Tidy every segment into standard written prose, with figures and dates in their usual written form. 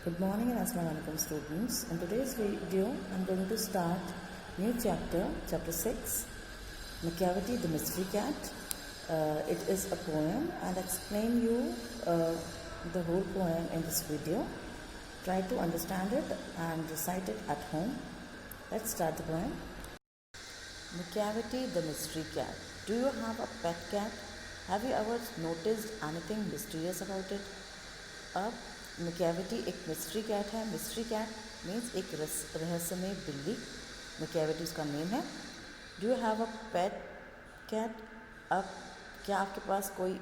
Good morning and Assalamualaikum students. In today's video, I'm going to start new chapter 6, Macavity the Mystery Cat. It is a poem and explain you the whole poem in this video. Try to understand it and recite it at home. Let's start the poem. Macavity the Mystery Cat. Do you have a pet cat? Have you ever noticed anything mysterious about it? Macavity एक mystery cat है. Mystery cat means एक रहस्यमय बिल्ली. Macavity उसका name है. Do you have a pet cat? अब क्या आपके पास कोई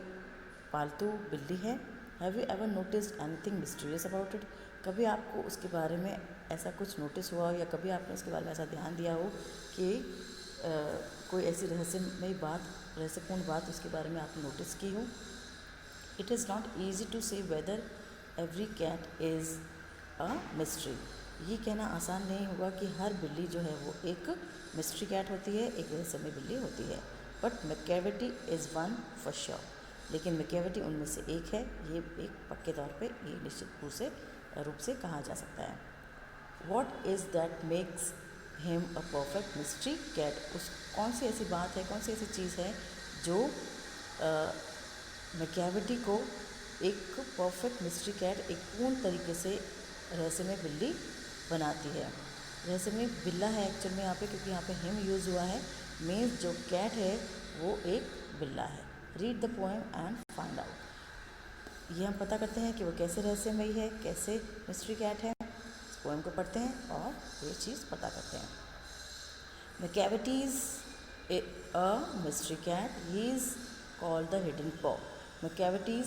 पालतू बिल्ली है? Have you ever noticed anything mysterious about इट? कभी आपको उसके बारे में ऐसा कुछ नोटिस हुआ हो या कभी आपने उसके बारे में ऐसा ध्यान दिया हो कि कोई ऐसी रहस्यपूर्ण बात उसके बारे में आपने नोटिस की हो? It is not easy to say whether every cat is a mystery. ये कहना आसान नहीं होगा कि हर बिल्ली जो है वो एक मिस्ट्री कैट होती है, एक रहस्यमय बिल्ली होती है. But Macavity is one for sure. लेकिन Macavity उनमें से एक है. ये एक पक्के तौर पे ये निश्चित रूप से कहा जा सकता है. What is that makes him a perfect mystery cat? उस कौन सी ऐसी बात है, कौन सी ऐसी चीज़ है जो Macavity को एक परफेक्ट मिस्ट्री कैट, एक पूर्ण तरीके से रहस्यमय बिल्ली बनाती है. रहस्यमय बिल्ला है एक्चुअल में यहाँ पे, क्योंकि यहाँ पे हिम यूज़ हुआ है. मीन्स जो कैट है वो एक बिल्ला है. Read the poem and find out. ये हम पता करते हैं कि वो कैसे रहस्यमयी है, कैसे मिस्ट्री कैट है. इस पोएम को पढ़ते हैं और ये चीज़ पता करते हैं. Macavity is a mystery cat. He is called the hidden paw. Macavity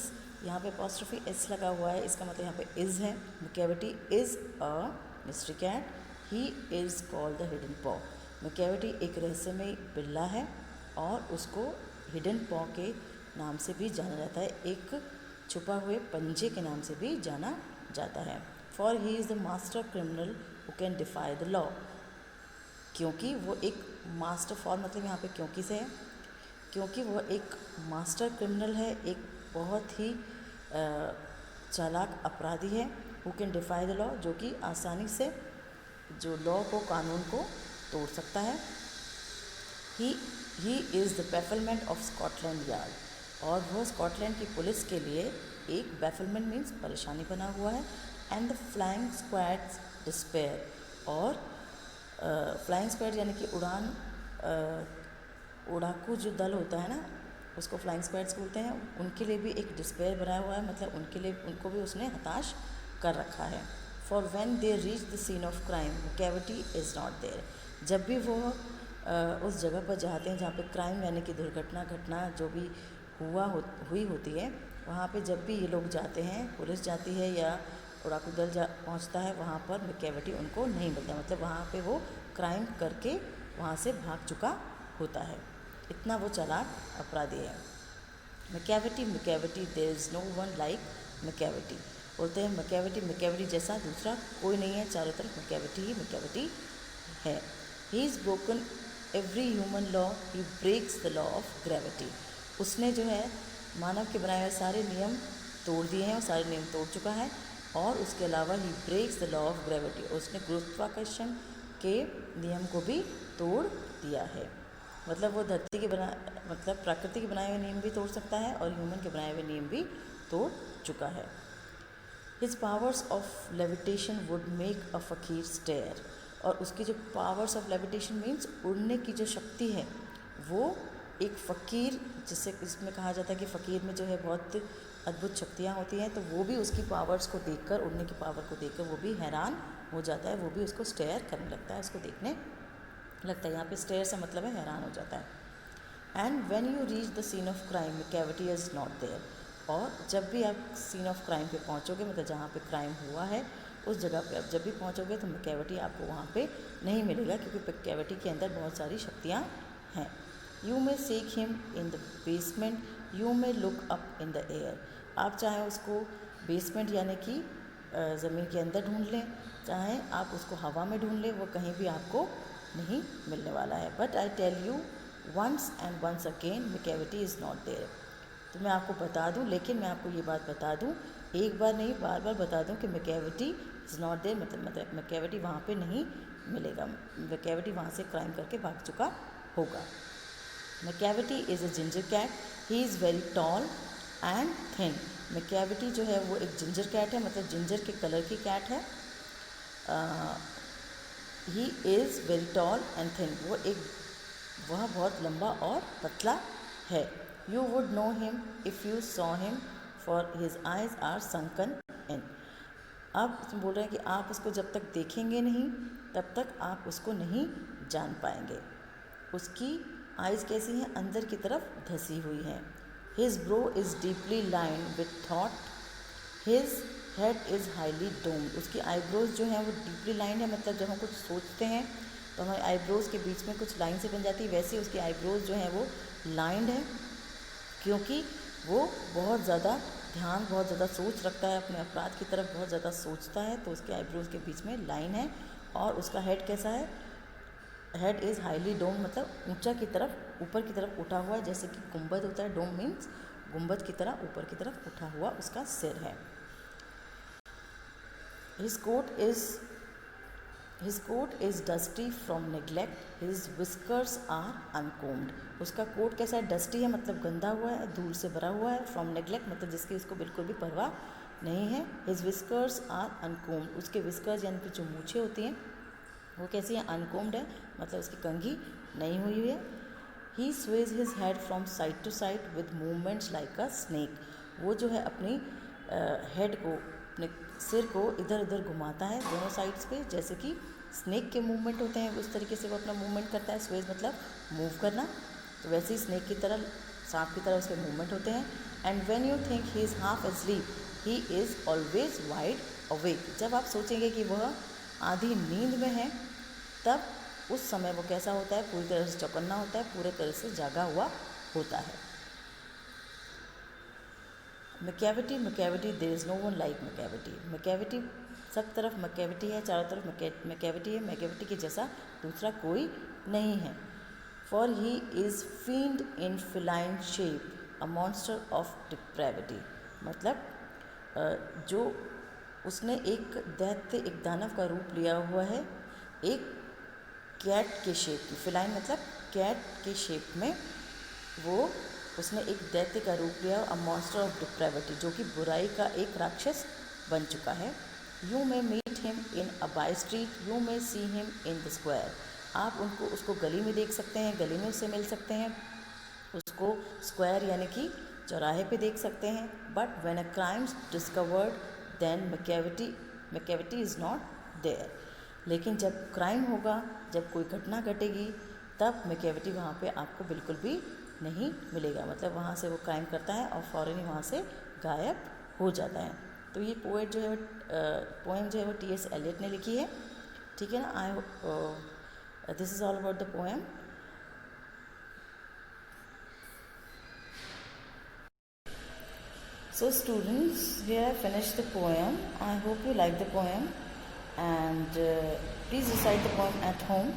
यहाँ पे apostrophe s लगा हुआ है, इसका मतलब यहाँ पे is है. Macavity is a mystery cat. He is called the hidden paw. Macavity एक रहस्यमय बिल्ला है और उसको hidden paw के नाम से भी जाना जाता है, एक छुपा हुए पंजे के नाम से भी जाना जाता है. For he is the master criminal who can defy the law. क्योंकि वो एक मास्टर, फॉर मतलब यहाँ पे क्योंकि से है, क्योंकि वो एक मास्टर क्रिमिनल है, एक बहुत ही चालाक अपराधी है. Who can defy the law, जो कि आसानी से जो लॉ को, कानून को तोड़ सकता है. He is the bafflement of Scotland Yard. और वह स्कॉटलैंड की पुलिस के लिए एक बैफलमेंट मीन्स परेशानी बना हुआ है. And the flying squads despair. और फ्लाइंग स्क्वाड यानी कि उड़ाकू जो दल होता है ना, उसको फ्लाइंग स्क्वाड्स बोलते हैं. उनके लिए भी एक डिस्पेयर बनाया हुआ है, मतलब उनके लिए, उनको भी उसने हताश कर रखा है. For when they reach the scene of crime Macavity is not there. जब भी वो उस जगह पर जाते हैं जहाँ पे क्राइम यानी कि घटना जो भी हुई होती है, वहाँ पे जब भी ये लोग जाते हैं, पुलिस जाती है या उड़ाकू दल पहुँचता है, वहाँ पर Macavity उनको नहीं मिलता. मतलब वहाँ पे वो क्राइम करके वहाँ से भाग चुका होता है. इतना वो चालाक अपराधी है. Macavity there is no one like Macavity. बोलते हैं Macavity जैसा दूसरा कोई नहीं है. चारों तरफ Macavity है. He is broken every human law, he breaks the law of gravity. उसने जो है मानव के बनाए हुए सारे नियम तोड़ दिए हैं, और सारे नियम तोड़ चुका है. और उसके अलावा he breaks the law of gravity. उसने गुरुत्वाकर्षण के नियम को भी तोड़ दिया है. मतलब वो प्रकृति के बनाए हुए नियम भी तोड़ सकता है और ह्यूमन के बनाए हुए नियम भी तोड़ चुका है. His powers of levitation would make a फ़कीर स्टेयर. और उसकी जो पावर्स ऑफ लेविटेशन मीन्स उड़ने की जो शक्ति है, वो एक फ़कीर, जिससे इसमें कहा जाता है कि फ़कीर में जो है बहुत अद्भुत शक्तियाँ होती हैं, तो वो भी उसकी पावर्स को देखकर, उड़ने की पावर को देखकर वो भी हैरान हो जाता है. वो भी उसको स्टेयर करने लगता है, उसको देखने लगता है. यहाँ पे स्टेयर से मतलब है हैरान हो जाता है. And when you reach the scene of crime Macavity is not there. और जब भी आप सीन ऑफ क्राइम पे पहुँचोगे, मतलब जहाँ पे क्राइम हुआ है उस जगह पे आप जब भी पहुँचोगे तो Macavity आपको वहाँ पे नहीं मिलेगा, क्योंकि Macavity के अंदर बहुत सारी शक्तियाँ हैं. You may seek him in the basement, you may look up in the air. आप चाहे उसको बेसमेंट यानी कि ज़मीन के अंदर ढूंढ लें, चाहे आप उसको हवा में ढूंढ लें, वो कहीं भी आपको नहीं मिलने वाला है. But I tell you once and once again Macavity is not there. तो मैं आपको बता दूं, लेकिन मैं आपको ये बात बता दूं एक बार नहीं बार बार बता दूं कि मैकेविटी इज़ नॉट देयर, मतलब मैकेविटी वहाँ पे नहीं मिलेगा, मैकेविटी वहाँ से क्राइम करके भाग चुका होगा। Macavity is a ginger cat, he is very tall and thin. Macavity जो है वो एक जिंजर कैट है, मतलब जिंजर के कलर की कैट है। He is very tall and thin, वह बहुत लंबा और पतला है। You would know him if you saw him for his eyes are sunken in. अब इसमें बोल रहे हैं कि आप उसको जब तक देखेंगे नहीं तब तक आप उसको नहीं जान पाएंगे। उसकी आइज़ कैसी हैं, अंदर की तरफ धसी हुई हैं। His bro is deeply lined with thought, his head is highly doomed. उसकी आईब्रोज जो हैं वो डीपली लाइंड है, मतलब जब हम कुछ सोचते हैं तो हमारे आईब्रोज के बीच में कुछ लाइन से बन जाती है, वैसे उसकी आईब्रोज जो हैं वो लाइंड है, क्योंकि वो बहुत ज़्यादा बहुत ज़्यादा सोच रखता है, अपने अपराध की तरफ बहुत ज़्यादा सोचता है, तो उसके आईब्रोज के बीच में लाइन है। और उसका हेड कैसा है, हेड इज़ हाईली डोम, मतलब ऊंचा की तरफ, ऊपर की तरफ उठा हुआ है, जैसे कि गुंबद होता है, डोम मीन्स गुंबद की तरह ऊपर की तरफ उठा हुआ उसका सिर है। His coat is dusty from neglect, his whiskers are uncombed। उसका कोट कैसा है, डस्टी है मतलब गंदा हुआ है, धूल से भरा हुआ है, फ्रॉम नेग्लेक्ट मतलब जिसकी उसको बिल्कुल भी परवाह नहीं है। हिज विस्कर्स आर अनकोम्ड, उसके विस्कर्स यानी कि जो मूछें होती हैं वो कैसी हैं, अनकोम्ड है, मतलब उसकी कंघी नहीं हुई है। He sways his head from side to side with movements like a snake, वो जो है अपनी हेड को, अपने सिर को इधर उधर घुमाता है दोनों साइड्स पे, जैसे कि स्नेक के मूवमेंट होते हैं उस तरीके से वो अपना मूवमेंट करता है। स्वेज मतलब मूव करना, तो वैसे ही स्नेक की तरह, सांप की तरह उसके मूवमेंट होते हैं। And when you think he is half asleep, he is always wide awake. जब आप सोचेंगे कि वह आधी नींद में है, तब उस समय वो कैसा होता है, पूरी तरह से चौकन्ना होता है, पूरे तरह से जागा हुआ होता है। Macavity there is no one like Macavity सब तरफ मैकेविटी है, चारों तरफ मैकेविटी है, मैकेविटी के जैसा दूसरा कोई नहीं है। For he is field in feline shape, a monster of depravity, मतलब जो उसने एक दैत्य, एक दानव का रूप लिया हुआ है, एक कैट के शेप में, फिलाइन मतलब कैट के शेप में वो उसने एक दैत्य का रूप लिया, अ मॉन्स्टर ऑफ डिप्रेविटी, जो कि बुराई का एक राक्षस बन चुका है। You may meet him in a by street, you may see him in the square. आप उसको गली में देख सकते हैं, गली में उससे मिल सकते हैं, उसको स्क्वायर यानी कि चौराहे पे देख सकते हैं। But when a crime discovered then Macavity is not there. लेकिन जब क्राइम होगा, जब कोई घटना घटेगी, तब मैकेविटी वहाँ पे आपको बिल्कुल भी नहीं मिलेगा, मतलब वहाँ से वो क्राइम करता है और फ़ौरन ही वहाँ से गायब हो जाता है। तो ये पोएम जो है वो T.S. एलियट ने लिखी है, ठीक है ना। This is all about the poem. So students, here I finished the poem. I hope you like the poem, and please recite the poem at home.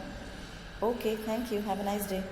Okay, thank you. Have a nice day.